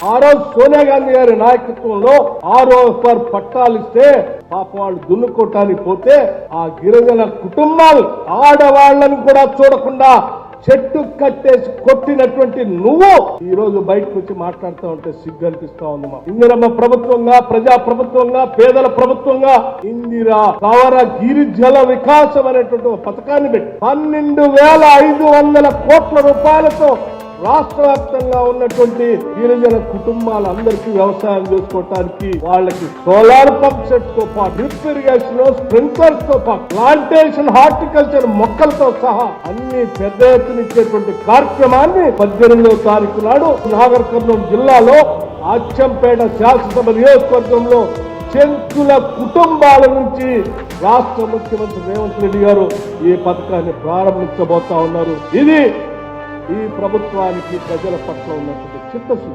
ఆ రోజు సోనియా గాంధీ గారి నాయకత్వంలో ఆర్ఓఎఫ్ఆర్ పట్టాలు ఇస్తే పాప వాళ్ళు దున్నుకోవటానికి పోతే ఆ గిరిజన కుటుంబాలు ఆడవాళ్లను కూడా చూడకుండా చెట్టు కట్టేసి కొట్టినటువంటి నువ్వు ఈ రోజు బయటకు వచ్చి మాట్లాడుతూ ఉంటే సిగ్గు అనిపిస్తా ఉంది. ఇందిరమ్మ ప్రభుత్వంగా, ప్రజా ప్రభుత్వంగా, పేదల ప్రభుత్వంగా ఇందిరా కవర గిరిజల వికాసం అనేటువంటి పథకాన్ని పెట్టి 12,500 కోట్ల రూపాయలతో రాష్ట్ర వ్యాప్తంగా ఉన్నటువంటి గిరిజన కుటుంబాలందరికీ వ్యవసాయం చేసుకోవటానికి వాళ్ళకి సోలార్ పంప్ సెట్ తో పాటు డ్రిప్ ఇరిగేషన్, స్ప్రింక్లర్స్ తో పాటు ప్లాంటేషన్, హార్టికల్చర్ మొక్కలతో సహా అన్ని పెద్ద ఎత్తున ఇచ్చేటువంటి కార్యక్రమాన్ని 18వ తారీఖు నాడు నాగర్ కర్నూలు జిల్లాలో అచ్చంపేట శాసనసభ నియోజకవర్గంలో చెంచుల కుటుంబాల నుంచి రాష్ట్ర ముఖ్యమంత్రి రేవంత్ రెడ్డి గారు ఈ పథకాన్ని ప్రారంభించబోతా ఉన్నారు. ఇది ఈ ప్రభుత్వానికి ప్రజల పట్ల ఉన్నటువంటి చిత్తశుద్ధి.